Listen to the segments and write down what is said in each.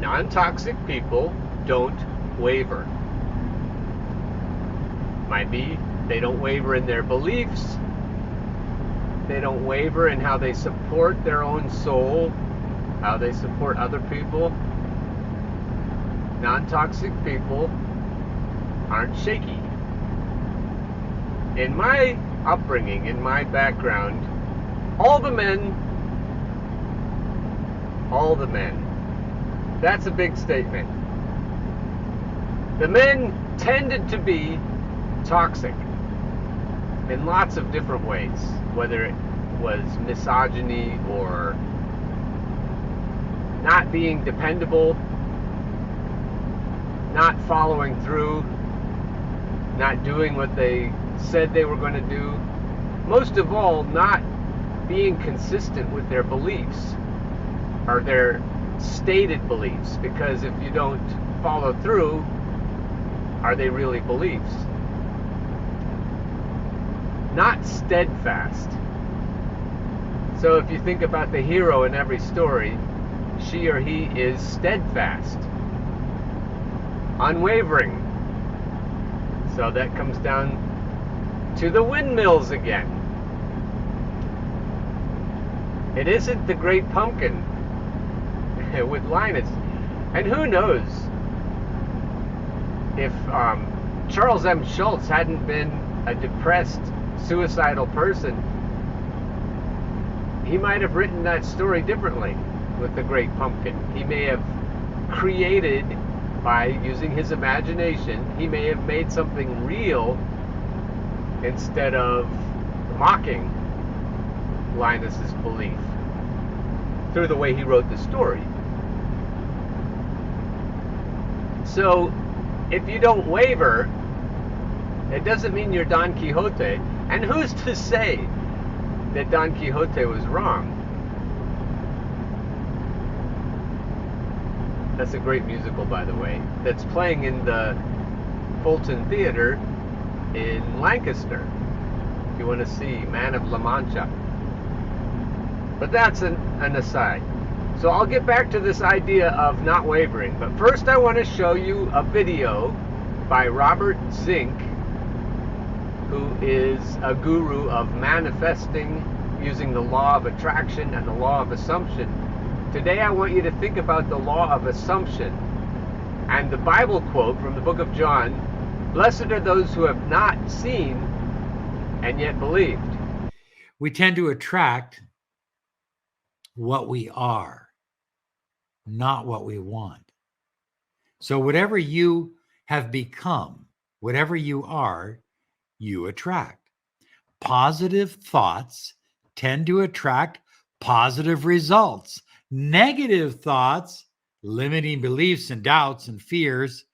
Non-toxic people don't waver. Might be they don't waver in their beliefs. They don't waver in how they support their own soul, how they support other people. Non-toxic people aren't shaky. In my upbringing, in my background, all the men, that's a big statement. The men tended to be toxic in lots of different ways, whether it was misogyny or not being dependable, not following through, not doing what they said they were going to do. Most of all, not being consistent with their beliefs or their stated beliefs, because if you don't follow through, are they really beliefs? Not steadfast. So if you think about the hero in every story, she or he is steadfast, unwavering. So that comes down to the windmills again. It isn't the Great Pumpkin with Linus. And who knows if Charles M. Schulz hadn't been a depressed, suicidal person, he might have written that story differently with the Great Pumpkin. He may have created, by using his imagination, he may have made something real instead of mocking Linus's belief through the way he wrote the story. So if you don't waver, it doesn't mean you're Don Quixote. And who's to say that Don Quixote was wrong? That's a great musical, by the way, that's playing in the Fulton Theater in Lancaster, if you want to see Man of La Mancha. But that's an aside. So I'll get back to this idea of not wavering. But first I want to show you a video by Robert Zink, who is a guru of manifesting using the law of attraction and the law of assumption. Today I want you to think about the law of assumption and the Bible quote from the book of John: "Blessed are those who have not seen and yet believed." We tend to attract what we are, not what we want. So whatever you have become, whatever you are, you attract. Positive thoughts tend to attract positive results. Negative thoughts, limiting beliefs and doubts and fears,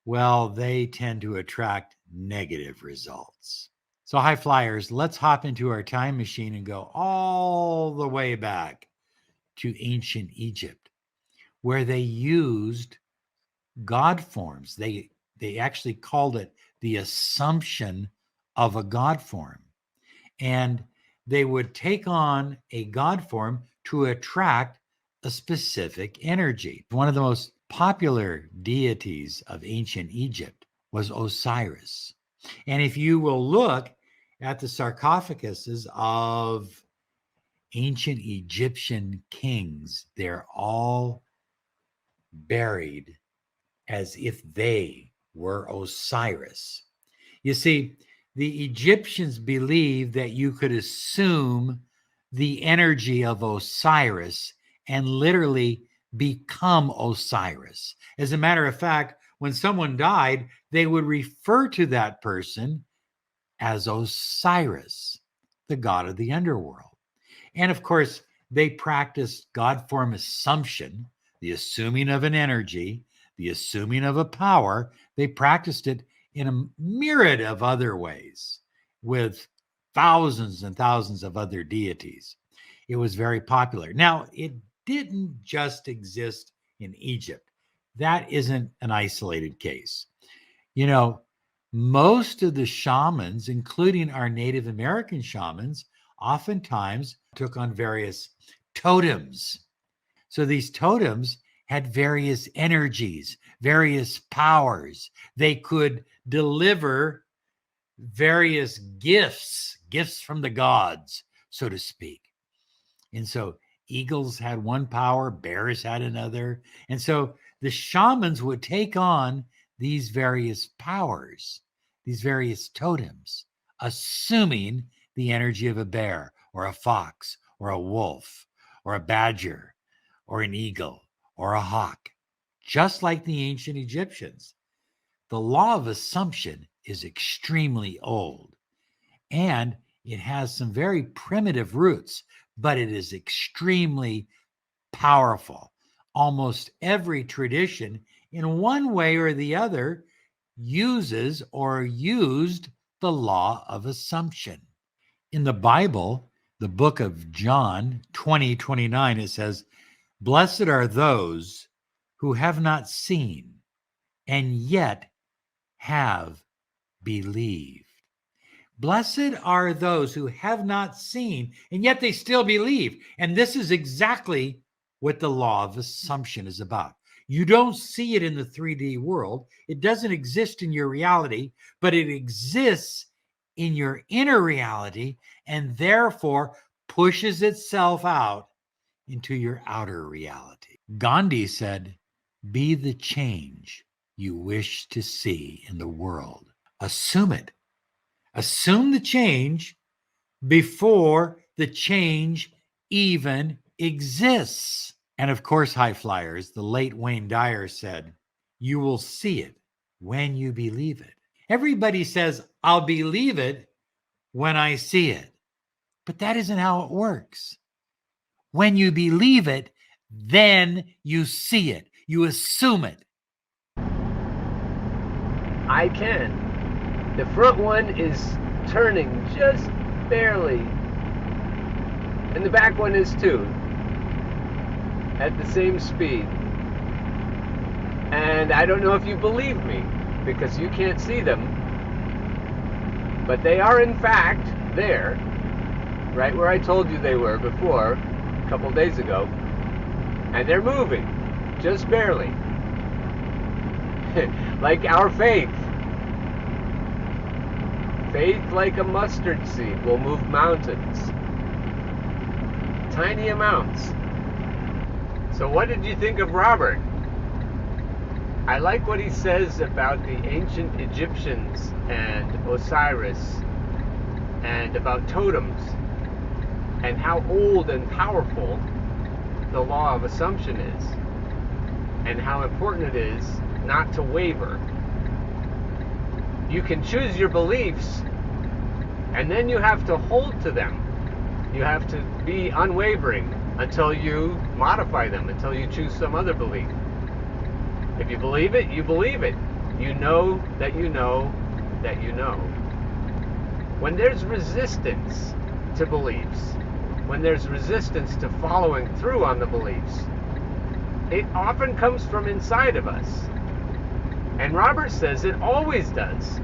well, they tend to attract negative results. So high flyers, let's hop into our time machine and go all the way back to ancient Egypt, where they used God forms. They actually called it the assumption of a God form. And they would take on a God form to attract a specific energy. One of the most popular deities of ancient Egypt was Osiris. And if you will look at the sarcophaguses of ancient Egyptian kings, they're all buried as if they were Osiris. You see, the Egyptians believed that you could assume the energy of Osiris and literally become Osiris. As a matter of fact, when someone died, they would refer to that person as Osiris, the god of the underworld. And of course, they practiced God form assumption, the assuming of an energy, the assuming of a power. They practiced it in a myriad of other ways with thousands and thousands of other deities. It was very popular. Now, it didn't just exist in Egypt. That isn't an isolated case. You know, most of the shamans, including our Native American shamans, oftentimes took on various totems. So these totems had various energies, various powers. They could deliver various gifts from the gods, so to speak. And so eagles had one power, bears had another. And so the shamans would take on these various powers, these various totems, assuming the energy of a bear or a fox or a wolf or a badger or an eagle or a hawk, just like the ancient Egyptians. The law of assumption is extremely old, and it has some very primitive roots, but it is extremely powerful. Almost every tradition, in one way or the other, uses or used the law of assumption. In the Bible, the book of John 20:29, it says, "Blessed are those who have not seen and yet have believed." Blessed are those who have not seen and yet they still believe. And this is exactly what the law of assumption is about. You don't see it in the 3D world. It doesn't exist in your reality, but it exists in your inner reality and therefore pushes itself out into your outer reality. Gandhi said, "Be the change you wish to see in the world. Assume it. Assume the change before the change even exists." And of course, high flyers, the late Wayne Dyer said, "You will see it when you believe it." Everybody says, "I'll believe it when I see it." But that isn't how it works. When you believe it, then you see it. You assume it. I can. The front one is turning just barely. And the back one is too. At the same speed. And I don't know if you believe me, because you can't see them. But they are in fact there. Right where I told you they were before, a couple days ago. And they're moving. Just barely. Like our faith. Faith, like a mustard seed, will move mountains. Tiny amounts. So what did you think of Robert? I like what he says about the ancient Egyptians and Osiris and about totems and how old and powerful the law of assumption is and how important it is not to waver. You can choose your beliefs, and then you have to hold to them. You have to be unwavering until you modify them, until you choose some other belief. If you believe it, you believe it. You know that you know that you know. When there's resistance to beliefs, when there's resistance to following through on the beliefs, it often comes from inside of us. And Robert says it always does.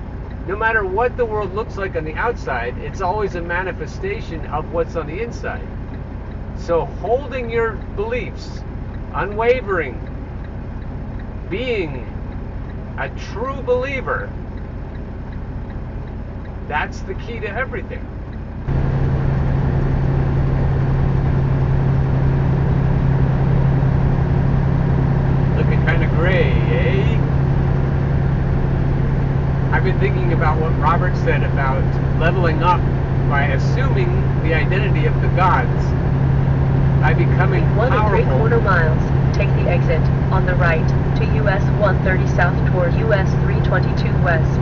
No matter what the world looks like on the outside, it's always a manifestation of what's on the inside. So holding your beliefs, unwavering, being a true believer, that's the key to everything. Looking kind of gray, eh? I've been thinking about what Robert said about leveling up by assuming the identity of the gods, by becoming powerful. 1 3/4 miles. Take the exit on the right to US 130 south toward US 322 west.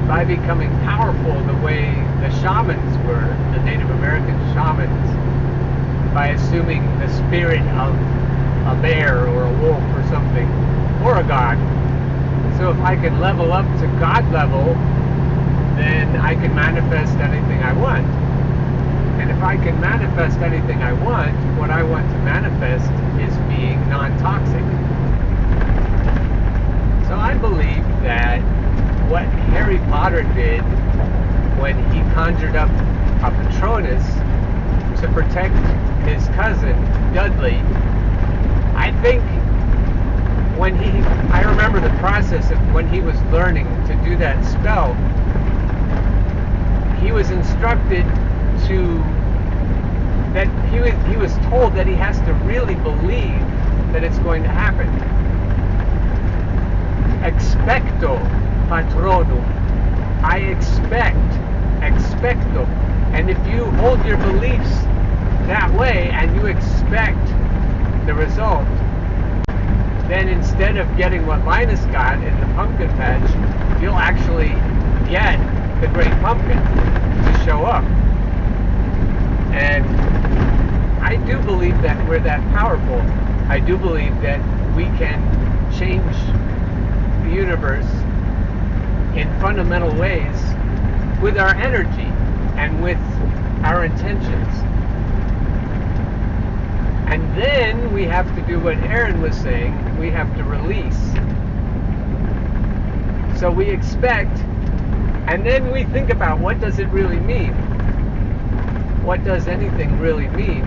By becoming powerful the way the shamans were, the Native American shamans, by assuming the spirit of a bear or a wolf or something, or a god. So if I can level up to God level, then I can manifest anything I want. And if I can manifest anything I want, what I want to manifest is being non-toxic. So I believe that what Harry Potter did when he conjured up a Patronus to protect his cousin, Dudley, I think I remember the process of when he was learning to do that spell, he was instructed that he was told that he has to really believe that it's going to happen. Expecto patronum. I expecto. And if you hold your beliefs that way and you expect the result, then instead of getting what Linus got in the pumpkin patch, you'll actually get the great pumpkin to show up. And I do believe that we're that powerful. I do believe that we can change the universe in fundamental ways with our energy and with our intentions. And then we have to do what Aaron was saying, we have to release. So we expect, and then we think about, what does it really mean? What does anything really mean?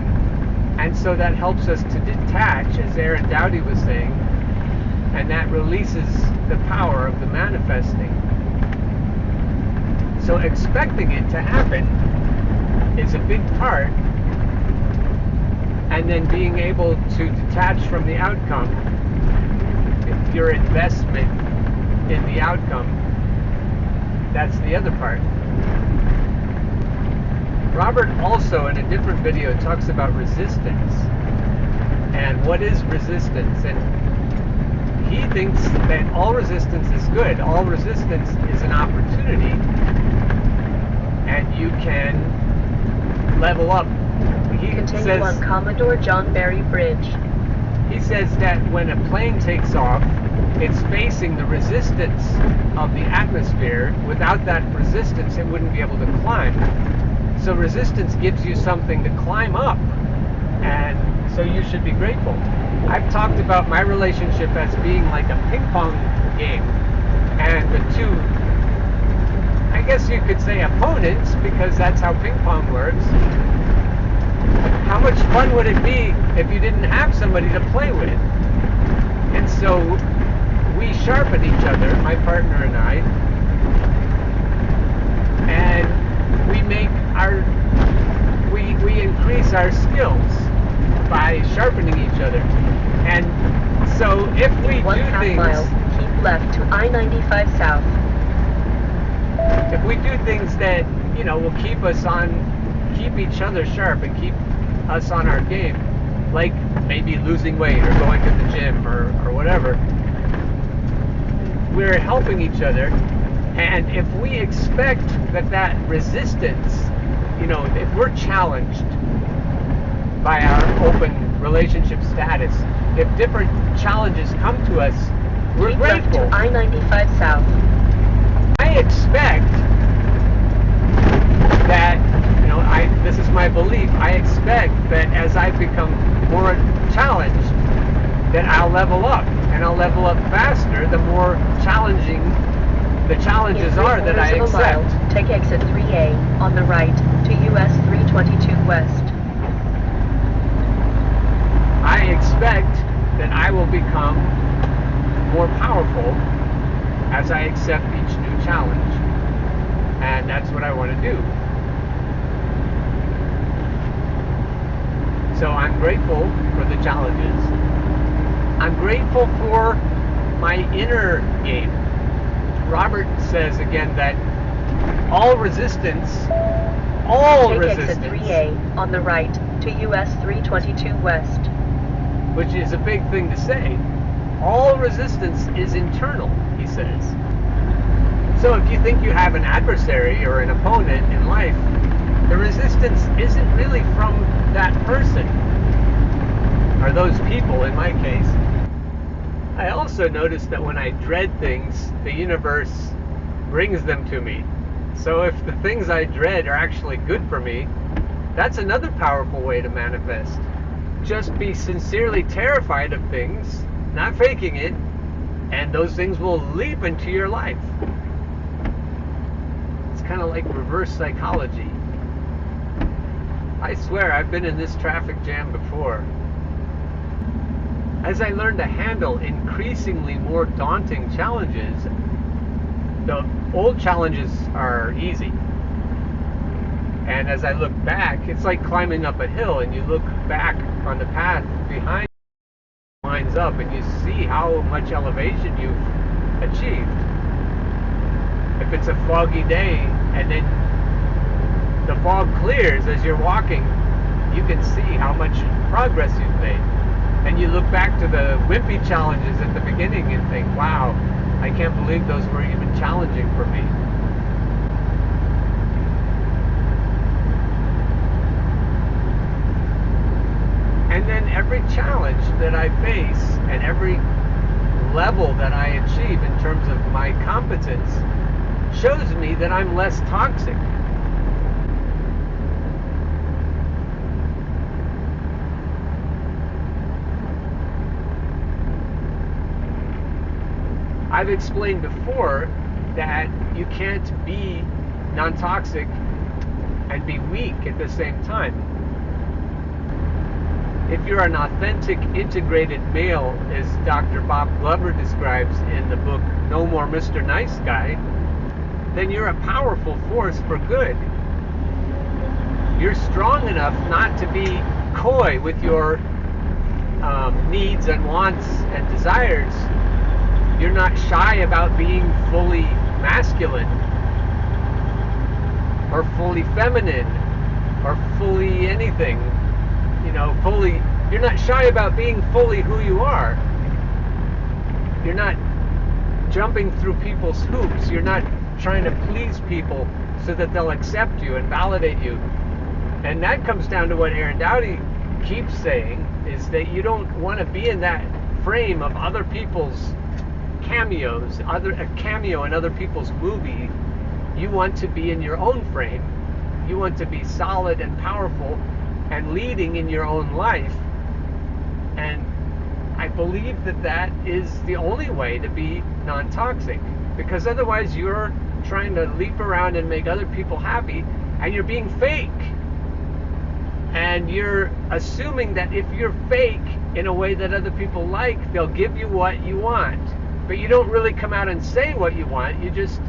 And so that helps us to detach, as Aaron Dowdy was saying, and that releases the power of the manifesting. So expecting it to happen is a big part, and then being able to detach from the outcome, your investment in the outcome, that's the other part. Robert also, in a different video, talks about resistance and what is resistance, and he thinks that all resistance is good. All resistance is an opportunity, and you can level up. He Continue says, on Commodore John Berry Bridge. He says that when a plane takes off, it's facing the resistance of the atmosphere. Without that resistance, it wouldn't be able to climb. So resistance gives you something to climb up, and so you should be grateful. I've talked about my relationship as being like a ping pong game, and the two, I guess you could say, opponents, because that's how ping pong works. How much fun would it be if you didn't have somebody to play with? And so we sharpen each other, my partner and I, and we increase our skills by sharpening each other. And so if we do things, mile, keep left to I-95 south. If we do things that, will keep each other sharp and keep us on our game, like maybe losing weight or going to the gym or whatever, we're helping each other. And if we expect that resistance, if we're challenged by our open relationship status, if different challenges come to us, we're keep grateful. Left to I-95 south. I expect that, this is my belief, I expect that as I become more challenged, that I'll level up, and I'll level up faster the more challenging the challenges are that I accept. Mile, take exit 3A on the right to US 322 West. I expect that I will become more powerful as I accept each new challenge. And that's what I want to do. So I'm grateful for the challenges. I'm grateful for my inner game. Robert says again that all resistance, Take exit 3A on the right to US 322 West. Which is a big thing to say. All resistance is internal, he says. So if you think you have an adversary or an opponent in life, the resistance isn't really from that person, or those people in my case. I also notice that when I dread things, the universe brings them to me. So if the things I dread are actually good for me, that's another powerful way to manifest. Just be sincerely terrified of things, not faking it, and those things will leap into your life. It's kind of like reverse psychology. I swear I've been in this traffic jam before. as I learn to handle increasingly more daunting challenges, the old challenges are easy. And as I look back, it's like climbing up a hill, and you look back on the path behind you, winds up, and you see how much elevation you've achieved. If it's a foggy day and then the fog clears as you're walking, you can see how much progress you've made. And you look back to the wimpy challenges at the beginning and think, wow, I can't believe those were even challenging for me. And then every challenge that I face and every level that I achieve in terms of my competence shows me that I'm less toxic. I've explained before that you can't be non-toxic and be weak at the same time. If you're an authentic, integrated male, as Dr. Bob Glover describes in the book No More Mr. Nice Guy, then you're a powerful force for good. You're strong enough not to be coy with your needs and wants and desires. You're not shy about being fully masculine or fully feminine or fully anything. You're not shy about being fully who you are. You're not jumping through people's hoops. You're not trying to please people so that they'll accept you and validate you. And that comes down to what Aaron Doughty keeps saying, is that you don't want to be in that frame of other people's cameos, a cameo in other people's movie. You want to be in your own frame. You want to be solid and powerful and leading in your own life. And I believe that that is the only way to be non-toxic, because otherwise you're trying to leap around and make other people happy, and you're being fake. And you're assuming that if you're fake in a way that other people like, they'll give you what you want. But you don't really come out and say what you want. You just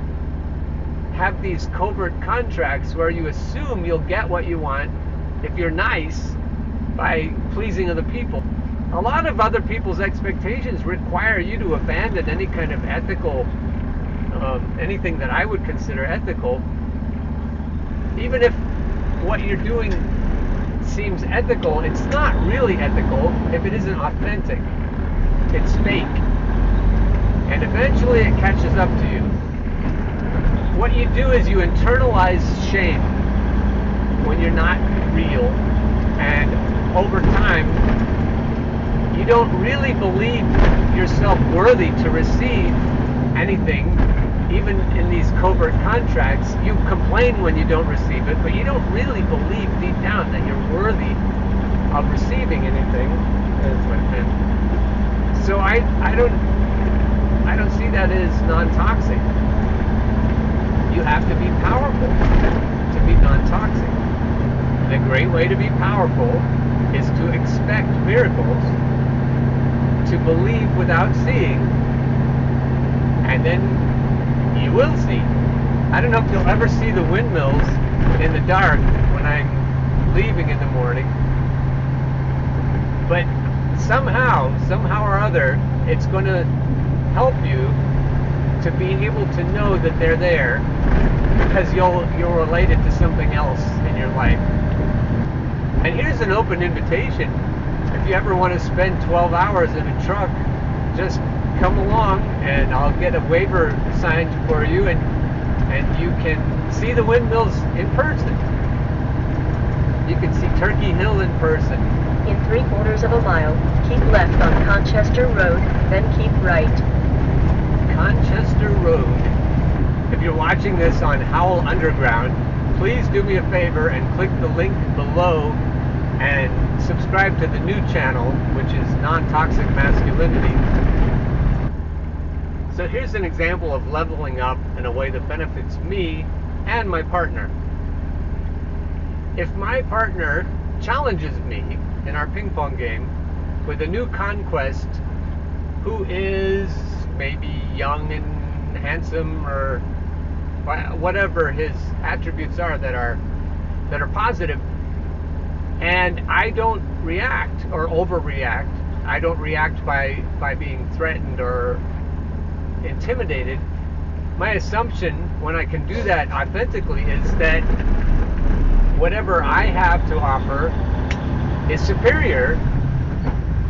have these covert contracts where you assume you'll get what you want if you're nice by pleasing other people. A lot of other people's expectations require you to abandon any kind of ethical, anything that I would consider ethical, even if what you're doing seems ethical. It's not really ethical if it isn't authentic. It's fake. And eventually it catches up to you. What you do is you internalize shame when you're not real, and over time you don't really believe yourself worthy to receive anything. Even in these covert contracts, you complain when you don't receive it, but you don't really believe deep down that you're worthy of receiving anything. That's my pen. So I don't see that as non-toxic. You have to be powerful to be non-toxic. And a great way to be powerful is to expect miracles, to believe without seeing, and then you will see. I don't know if you'll ever see the windmills in the dark when I'm leaving in the morning, but somehow or other, it's going to help you to be able to know that they're there, because you'll relate it to something else in your life. And here's an open invitation. If you ever want to spend 12 hours in a truck, just come along and I'll get a waiver signed for you, and you can see the windmills in person. You can see Turkey Hill in person. In 3/4 of a mile, keep left on Conchester Road, then keep right. Conchester Road. If you're watching this on Howell Underground, please do me a favor and click the link below and subscribe to the new channel, which is Non-Toxic Masculinity. So here's an example of leveling up in a way that benefits me and my partner. If my partner challenges me in our ping pong game, with a new conquest who is maybe young and handsome, or whatever his attributes are that are positive, and I don't react or overreact. I don't react by being threatened or intimidated. My assumption, when I can do that authentically, is that whatever I have to offer is superior,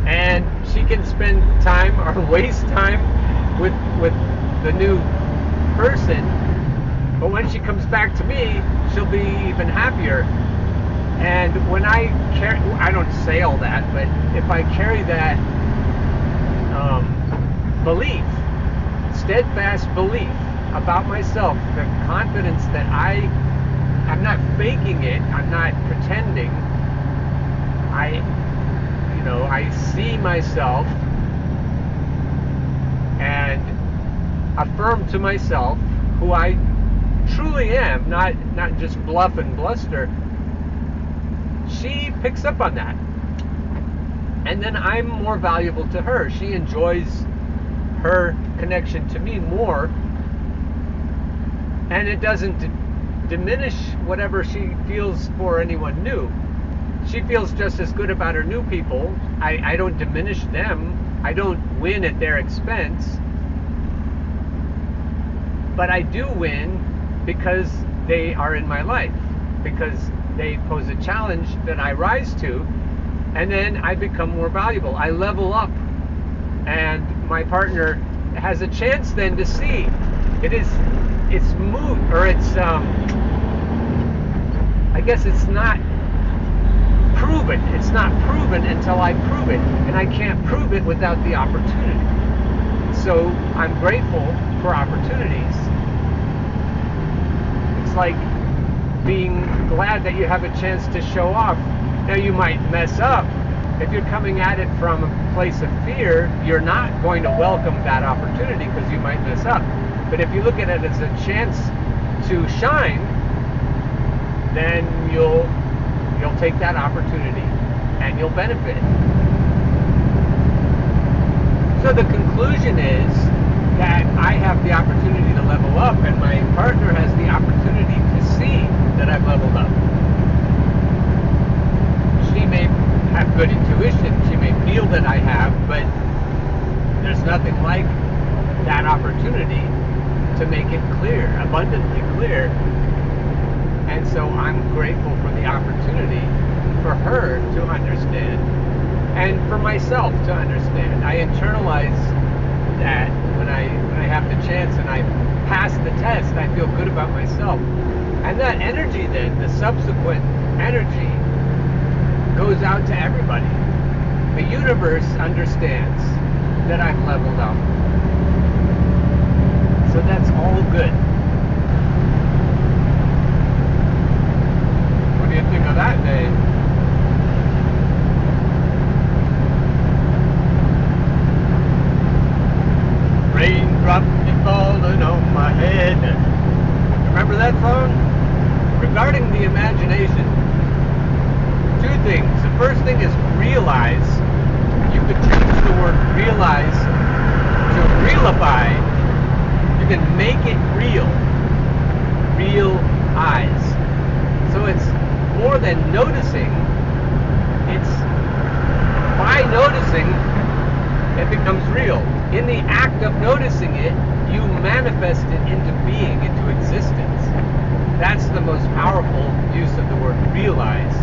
and she can spend time or waste time with the new person, but when she comes back to me, she'll be even happier. And when I don't say all that, but if I carry that belief, steadfast belief about myself, the confidence that I'm not faking it, I'm not pretending, I see myself and affirm to myself who I truly am, not just bluff and bluster. She picks up on that, and then I'm more valuable to her. She enjoys her connection to me more, and it doesn't diminish whatever she feels for anyone new. She feels just as good about her new people. I don't diminish them. I don't win at their expense, but I do win because they are in my life, because they pose a challenge that I rise to, and then I become more valuable. I level up, and my partner has a chance then to see it's moot, or it's I guess it's not proven. It's not proven until I prove it, and I can't prove it without the opportunity. So I'm grateful for opportunities. It's like being glad that you have a chance to show off. Now, you might mess up. If you're coming at it from a place of fear, you're not going to welcome that opportunity because you might mess up. But if you look at it as a chance to shine, then you'll take that opportunity and you'll benefit. So the conclusion is that I have the opportunity to level up, and my partner has the opportunity to see that I've leveled up. She may have good intuition, she may feel that I have, but there's nothing like that opportunity to make it clear, abundantly clear. And so I'm grateful for the opportunity for her to understand, and for myself to understand. I internalize that when I have the chance and I pass the test, I feel good about myself. And that energy then, the subsequent energy, goes out to everybody. The universe understands that I've leveled up. So that's all good. What do you think of that, Dave? Raindrops keep falling on my head. Remember that song? Regarding the imagination, two things. The first thing is realize. You could change the word realize to realify. You can make it real. Real eyes. So it's more than noticing. It's by noticing it becomes real. In the act of noticing it, you manifest it into being, into existence. That's the most powerful use of the word realize.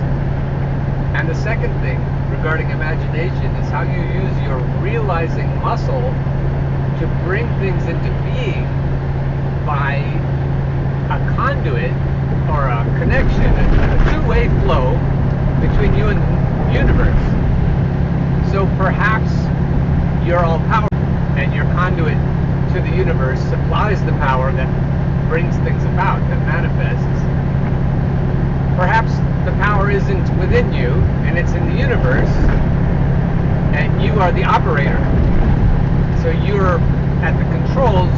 And the second thing regarding imagination is how you use your realizing muscle to bring things into being by a conduit or a connection, a two-way flow between you and the universe. So perhaps you're all powerful, and your conduit to the universe supplies the power that brings things about, that manifests. Perhaps the power isn't within you, and it's in the universe, and you are the operator. So you're at the controls,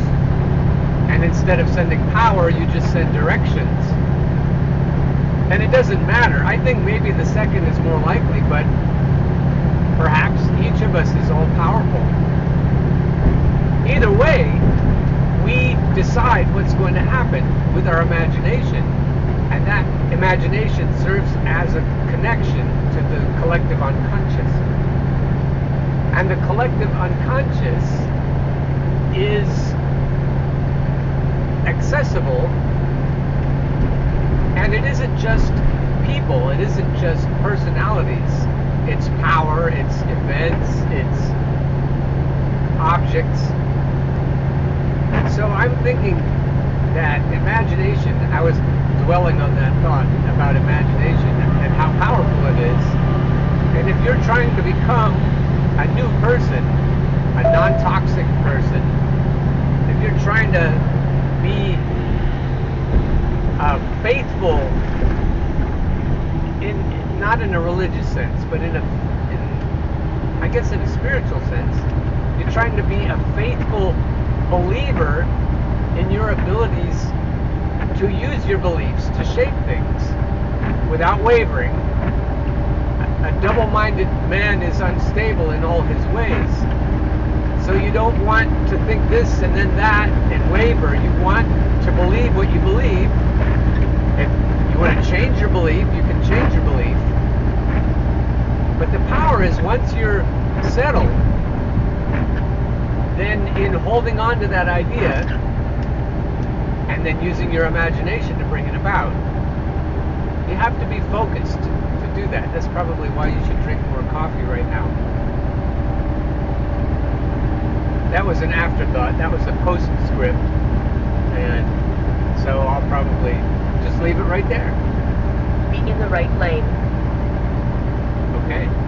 and instead of sending power, you just send directions. And it doesn't matter. I think maybe the second is more likely, but perhaps each of us is all powerful. Either way, we decide what's going to happen with our imagination, and that imagination serves as a connection to the collective unconscious. And the collective unconscious is accessible, and it isn't just people, it isn't just personalities. It's power, it's events, it's objects. So I'm thinking that imagination, I was dwelling on that thought about imagination and how powerful it is. And if you're trying to become a new person, a non-toxic person, if you're trying to be faithful, not in a religious sense, but I guess in a spiritual sense, you're trying to be a faithful believer in your abilities to use your beliefs to shape things without wavering. A double-minded man is unstable in all his ways. So you don't want to think this and then that and waver. You want to believe what you believe. If you want to change your belief, you can change your belief. But the power is once you're settled, then in holding on to that idea and then using your imagination to bring it about, you have to be focused to do that. That's probably why you should drink more coffee right now. That was an afterthought. That was a postscript. And so I'll probably just leave it right there. Be in the right lane. Okay.